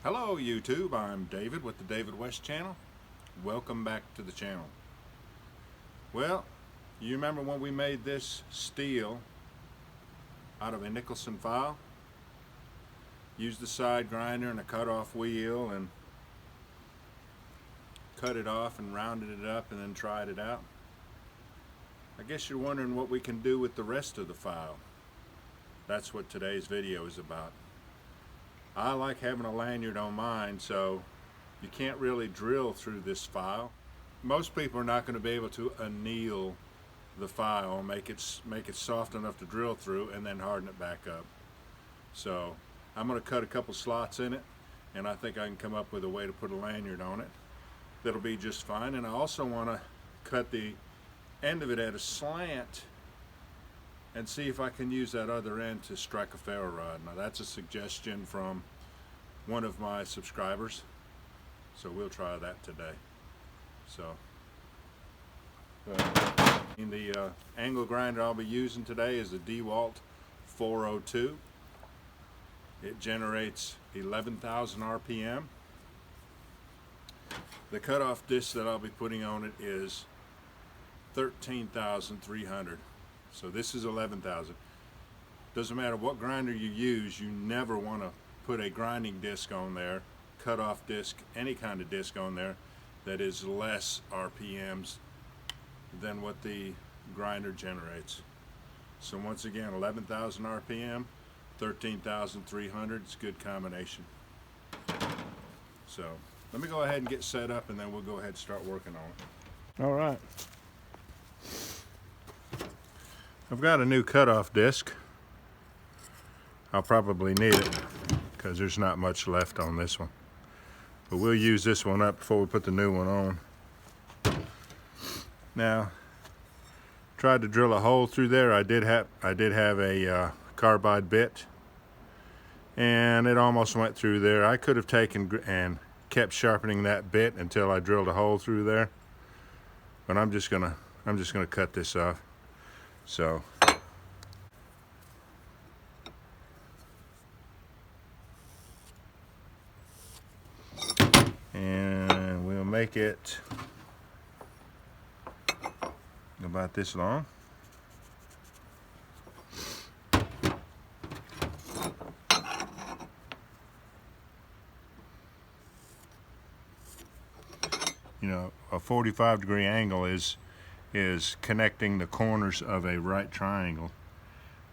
Hello YouTube, I'm David with the David West channel. Welcome back to the channel. Well, you remember when we made this steel out of a Nicholson file? Used the side grinder and a cut-off wheel and cut it off and rounded it up and then tried it out. I guess you're wondering what we can do with the rest of the file. That's what today's video is about. I like having a lanyard on mine, so you can't really drill through this file. Most people are not going to be able to anneal the file, make it soft enough to drill through and then harden it back up. So I'm going to cut a couple slots in it, and I think I can come up with a way to put a lanyard on it that'll be just fine. And I also want to cut the end of it at a slant and see if I can use that other end to strike a ferro rod. Now that's a suggestion from one of my subscribers, so we'll try that today. So the angle grinder I'll be using today is a DeWalt 402. It generates 11,000 RPM. The cutoff disc that I'll be putting on it is 13,300. So this is 11,000. Doesn't matter what grinder you use, you never want to put a grinding disc on there, cutoff disc, any kind of disc on there that is less RPMs than what the grinder generates. So once again, 11,000 RPM, 13,300, it's a good combination. So let me go ahead and get set up and then we'll go ahead and start working on it. All right. I've got a new cutoff disc. I'll probably need it because there's not much left on this one. But we'll use this one up before we put the new one on. Now, tried to drill a hole through there. I did have a carbide bit, and it almost went through there. I could have taken and kept sharpening that bit until I drilled a hole through there, but I'm just gonna cut this off. So and we'll make it about this long. You know, a 45-degree angle is connecting the corners of a right triangle.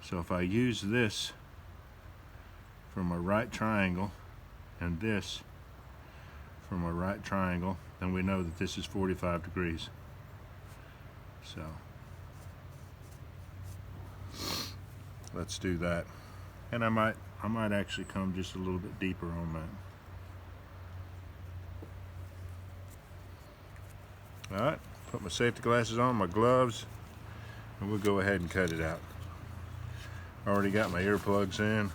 So if I use this from a right triangle and this from a right triangle, then we know that this is 45 degrees. So let's do that. And I might actually come just a little bit deeper on that. All right. Put my safety glasses on, my gloves, and we'll go ahead and cut it out. Already got my earplugs in.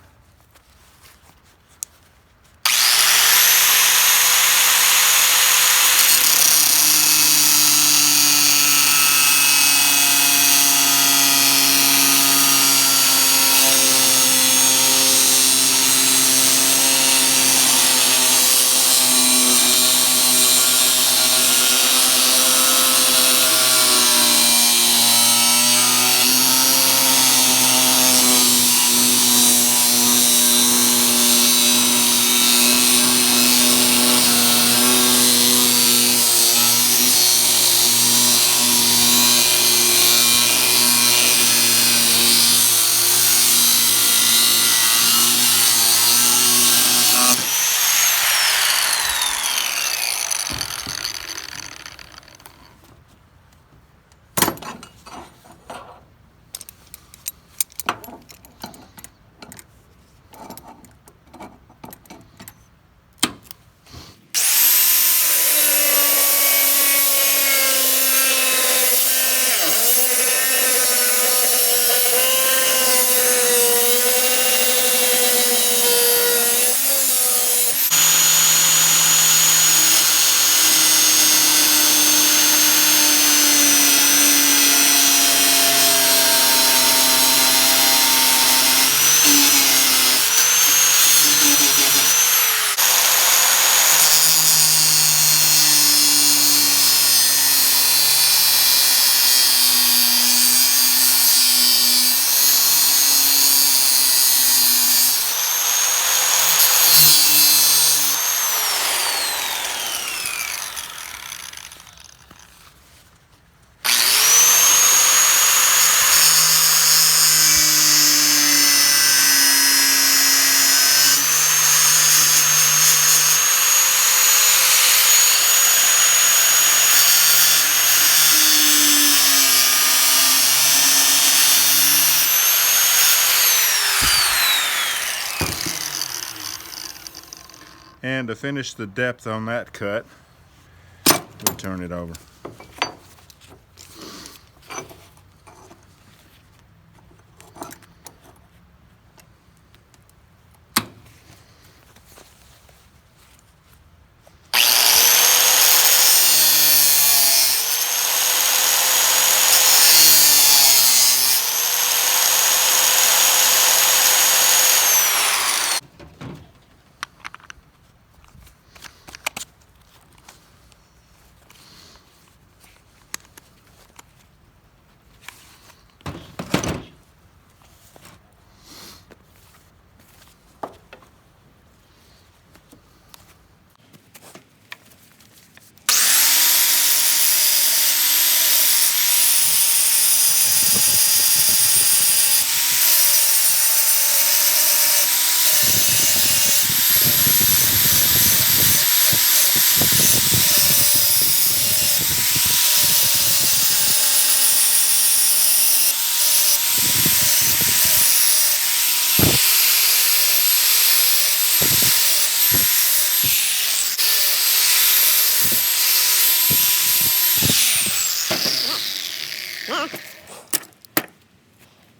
And to finish the depth on that cut, we'll turn it over.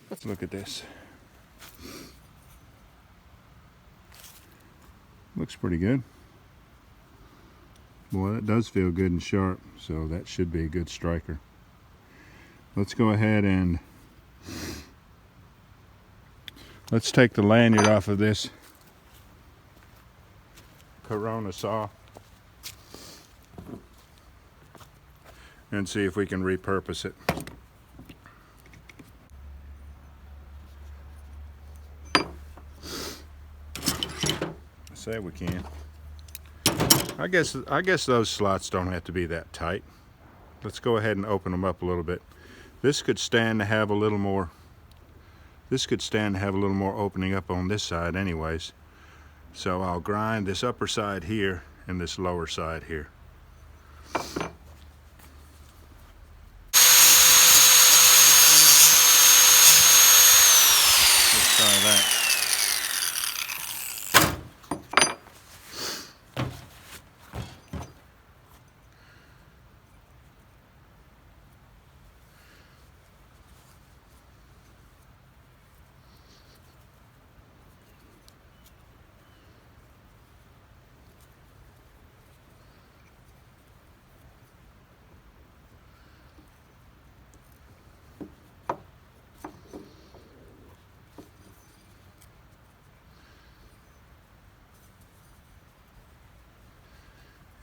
Let's look at this. Looks pretty good. Boy, that does feel good and sharp, so that should be a good striker. Let's go ahead and let's take the lanyard off of this Corona saw and see if we can repurpose it. Say we can. I guess those slots don't have to be that tight. Let's go ahead and open them up a little bit. This could stand to have a little more. This could stand to have a little more opening up on this side, anyways. So I'll grind this upper side here and this lower side here. Let's try that.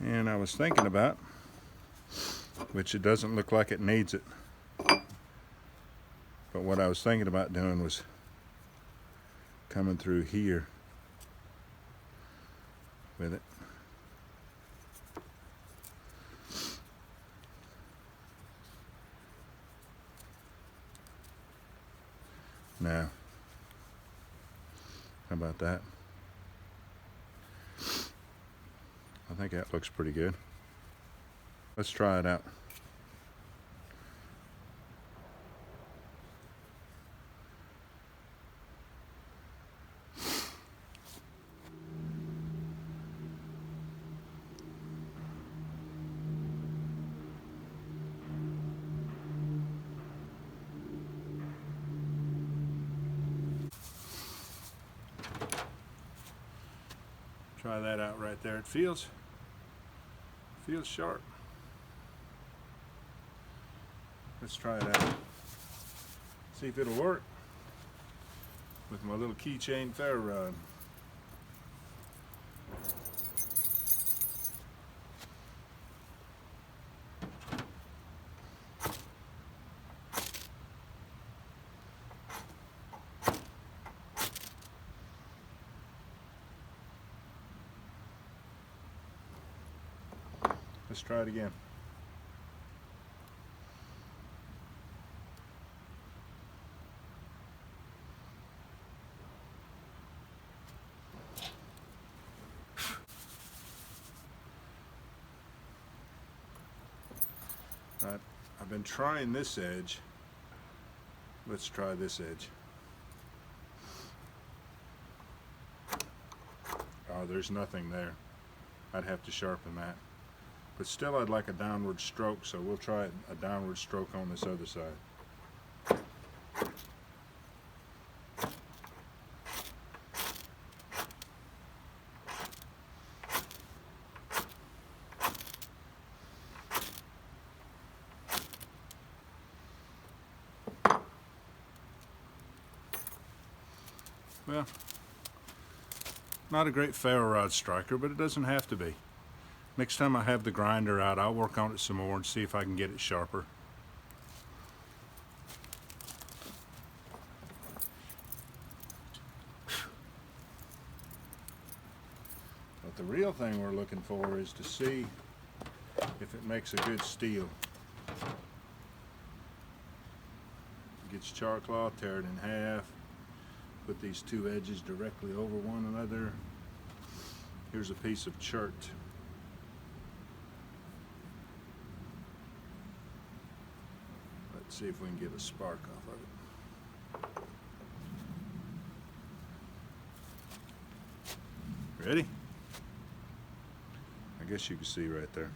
And I was thinking about, which it doesn't look like it needs it, but what I was thinking about doing was coming through here with it. Now, how about that? I think that looks pretty good. Let's try it out. Try that out right there. It feels sharp. Let's try it out. See if it'll work with my little keychain ferro rod. Let's try it again. I've been trying this edge. Let's try this edge. Oh, there's nothing there. I'd have to sharpen that. But still I'd like a downward stroke, so we'll try a downward stroke on this other side. Well, not a great ferro rod striker, but it doesn't have to be. Next time I have the grinder out, I'll work on it some more and see if I can get it sharper. But the real thing we're looking for is to see if it makes a good steel. Gets char cloth, tear it in half, put these two edges directly over one another. Here's a piece of chert. Let's see if we can get a spark off of it. Ready? I guess you can see right there.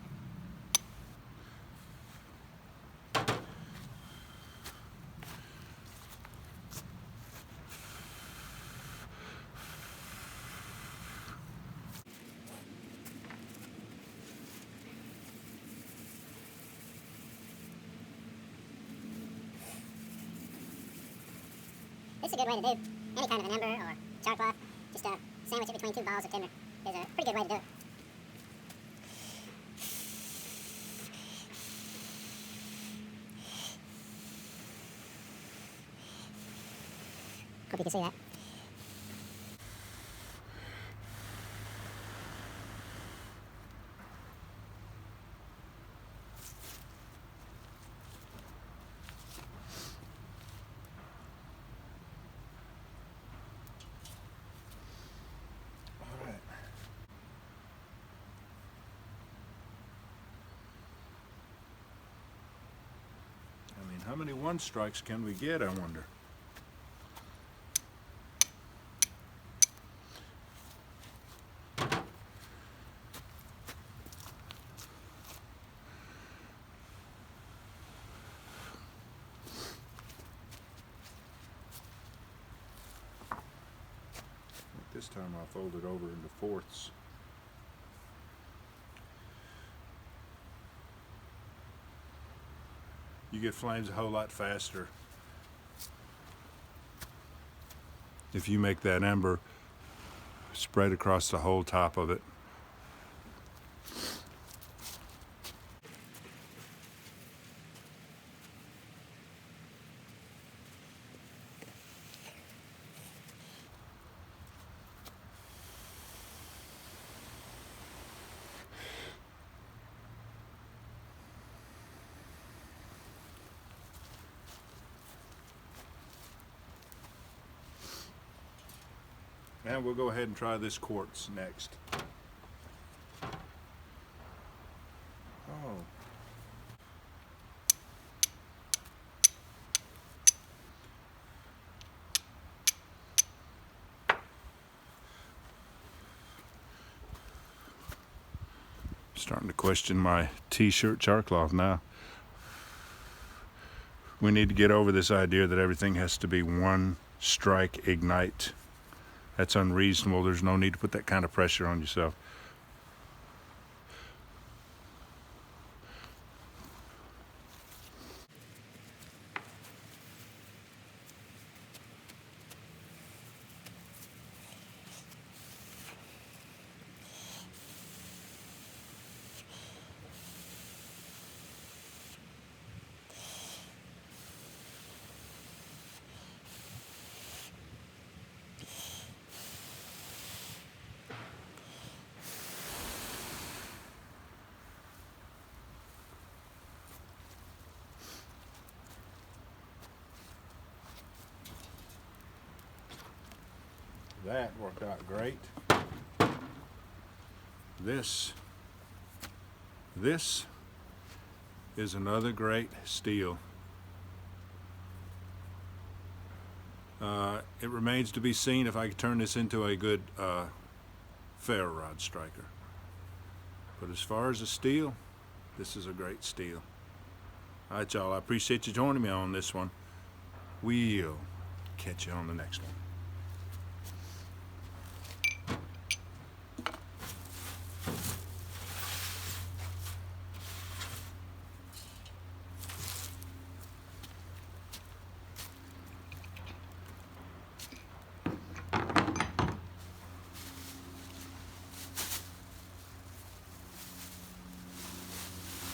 This is a good way to do any kind of an ember or char cloth. Just sandwich it between two balls of timber is a pretty good way to do it. Hope you can see that. How many one strikes can we get, I wonder? This time I'll fold it over into fourths. You get flames a whole lot faster if you make that ember spread across the whole top of it. And we'll go ahead and try this quartz next. Oh. Starting to question my t-shirt char cloth now. We need to get over this idea that everything has to be one strike ignite. That's unreasonable. There's no need to put that kind of pressure on yourself. That worked out great. This is another great steel. It remains to be seen if I can turn this into a good ferro rod striker. But as far as the steel, this is a great steel. All right, y'all, I appreciate you joining me on this one. We'll catch you on the next one.